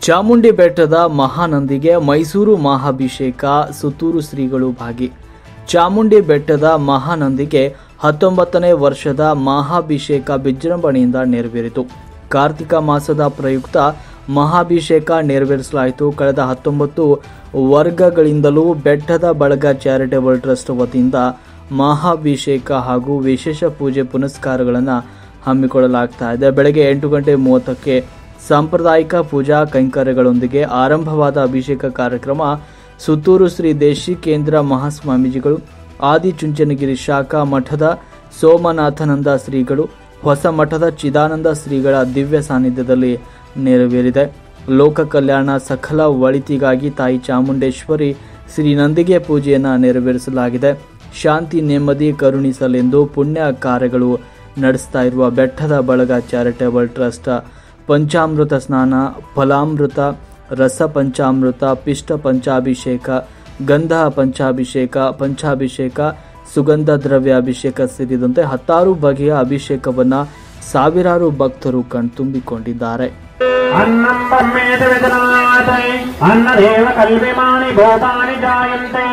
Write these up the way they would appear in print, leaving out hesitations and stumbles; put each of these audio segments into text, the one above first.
ಚಾಮುಂಡಿ ಬೆಟ್ಟದ ಮಹಾನಂದಿಗೆ ಮೈಸೂರು ಮಹಾಭಿಷೇಕ ಸುತ್ತೂರು ಶ್ರೀಗಳು ಭಾಗಿ. ಚಾಮುಂಡಿ ಬೆಟ್ಟದ ಮಹಾನಂದಿಗೆ 19ನೇ ವರ್ಷದ ಮಹಾಭಿಷೇಕ ವಿಜೃಂಭಣೆಯಿಂದ ನೆರವೇರಿತು. ಕಾರ್ತಿಕ ಮಾಸದ ಪ್ರಯುಕ್ತ ಮಹಾಭಿಷೇಕ ನೆರವೇರಿಸಲಾಯಿತು. ಕಳೆದ 19 ವರ್ಗಗಳಿಂದಲೂ ಬೆಟ್ಟದ ಬಳಗ ಚಾರಿಟೇಬಲ್ ಟ್ರಸ್ಟ್ ವತಿಯಿಂದ ಮಹಾಭಿಷೇಕ ಹಾಗೂ ವಿಶೇಷ ಪೂಜೆ ಪುನಸ್ಕಾರಗಳನ್ನು ಹಮ್ಮಿಕೊಳ್ಳಲಾಗ್ತಾ ಇದೆ. ಬೆಳಗ್ಗೆ 8:30ಕ್ಕೆ ಸಾಂಪ್ರದಾಯಿಕ ಪೂಜಾ ಕೈಂಕರ್ಯಗಳೊಂದಿಗೆ ಆರಂಭವಾದ ಅಭಿಷೇಕ ಕಾರ್ಯಕ್ರಮ ಸುತ್ತೂರು ಶ್ರೀ ದೇಶಿಕೇಂದ್ರ ಮಹಾಸ್ವಾಮೀಜಿಗಳು, ಆದಿಚುಂಚನಗಿರಿ ಶಾಖಾ ಮಠದ ಸೋಮನಾಥಾನಂದ ಶ್ರೀಗಳು, ಹೊಸ ಮಠದ ಚಿದಾನಂದ ಶ್ರೀಗಳ ದಿವ್ಯ ಸಾನ್ನಿಧ್ಯದಲ್ಲಿ ನೆರವೇರಿದೆ. ಲೋಕ ಕಲ್ಯಾಣ ಸಕಲ ಒಳಿತಿಗಾಗಿ ತಾಯಿ ಚಾಮುಂಡೇಶ್ವರಿ ಶ್ರೀ ನಂದಿಗೆ ಪೂಜೆಯನ್ನು ನೆರವೇರಿಸಲಾಗಿದೆ. ಶಾಂತಿ ನೆಮ್ಮದಿ ಕರುಣಿಸಲೆಂದು ಪುಣ್ಯ ಕಾರ್ಯಗಳು ನಡೆಸ್ತಾ ಇರುವ ಬೆಟ್ಟದ ಬಳಗ ಚಾರಿಟೇಬಲ್ ಟ್ರಸ್ಟ್ ಪಂಚಾಮೃತ ಸ್ನಾನ, ಫಲಾಮೃತ, ರಸ ಪಂಚಾಮೃತ, ಪಿಷ್ಟ ಪಂಚಾಭಿಷೇಕ, ಗಂಧ ಪಂಚಾಭಿಷೇಕ, ಸುಗಂಧ ದ್ರವ್ಯಾಭಿಷೇಕ ಸೇರಿದಂತೆ 16 ಬಗೆಯ ಅಭಿಷೇಕವನ್ನು ಸಾವಿರಾರು ಭಕ್ತರು ಕಣ್ತುಂಬಿಕೊಂಡಿದ್ದಾರೆ. अन्नं ब्रह्मेति विदनाते अन्नदेव कल्विमानि भूतानि जायन्ते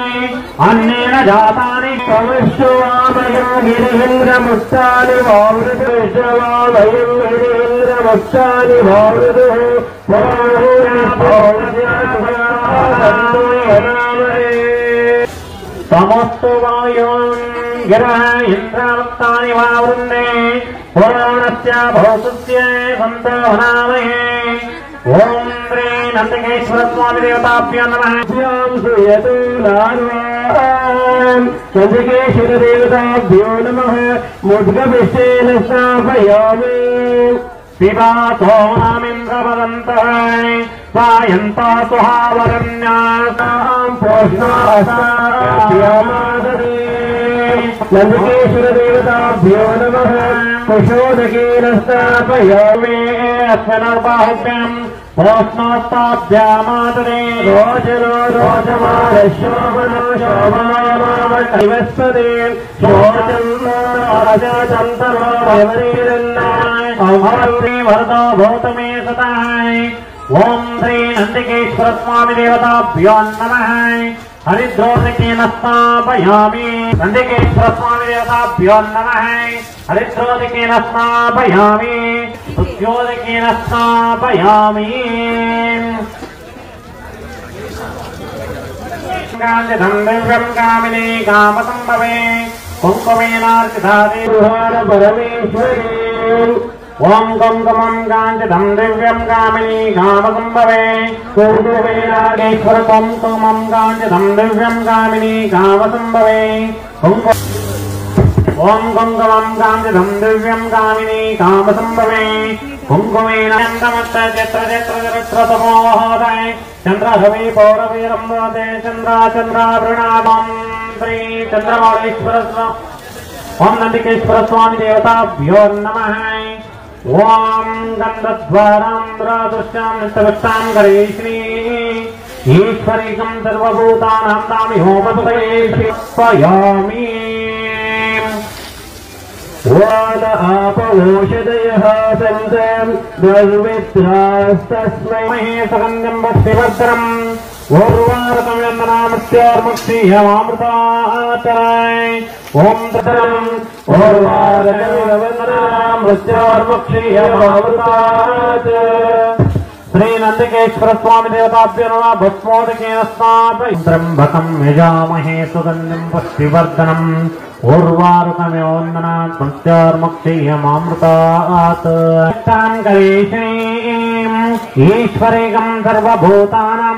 अन्नेन जातानि प्रविश्वामयो गिरीन्द्रमुक्तानि वावृतु विश्वामयो गिरीन्द्रमुक्तानि वावृतु समस्तु वायुं गिरः इन्द्रमुक्तानि वावृन्ने पुराणस्य भौतस्य सन्तोहनामहे। ओम श्री नंदिकेश्वर स्वामी देवताभ्यो नमः। श्रूयते नंदिकेश्वर देवताभ्यो नमः। मुद्गभिषेण स्थापयामि पिबा सोमामिन्द्रवदन्तः स्वायन्ता सुहावरण्यासां पोष्णासामादरे। नंदिकेश्वर देवताभ्यो नमः। कुशोदकेन स्थापयामि अश्वनर्बाहुभ्यां पोष्णोत्ताभ्यामादरे। रोचनो रोचमानशोभनो शोभमानवस्पदे शोचन्नो राजचन्तरो भवरीरन्नाय अहर्षि वरदो भूतमे सताय। ओम श्री नंदिकेश्वर स्वामी देवताभ्यो नमः। हरिद्रोदकेन स्नापयामि। नंदिकेश्वर स्वामी देवताभ्यो नमः। हरिद्रोदकेन स्नापयामि। उद्योदकेन स्नापयामि। गान्धिधं दिव्यं कामिनी कामसम्भवे कुङ्कुमेनार्चितादि परमेश्वरी। ओम कुङ्कुमं काञ्चितं दिव्यं कामिनी कामसम्भवे कुङ्कुमेनार्केश्वर कुङ्कुमं काञ्चितं दिव्यं कामिनी कामसम्भवे। ओम कुङ्कुमं काञ्चितं दिव्यं कामिनी कामसम्भवे कुङ्कुमेन चन्द्रमोहदय चन्द्रधवी पौरवीरम्भते चन्द्रावृणाभं श्री चन्द्रमौलीश्वर ओम नंदिकेश्वर स्वामी देवताभ्यो नमः। ओम गन्धद्वारां नित्यवृत्तां करेश्री ईश्वरीकं सर्वभूतानां तामि होमपयामि। वाद आपवोषदयः सन्तं द्वैवित्रास्तस्मै महे सुगन्धं भक्तिभद्रम् ओर्वारकं यन्दनामृत्योर्मुक्षीयमामृतातराय। ओम तत्रम् ओर्वारकं श्री नंदिकेश्वर स्वामी देवताभ्यो नमः। भस्मोदकेन स्नापयामि। त्र्यम्बकं यजामहे सुगन्धिं पुष्टिवर्धनम् उर्वारुकमेवन्दनात् मृत्योर्मुक्षीयमामृतात्। ईश्वरेकं सर्वभूतानां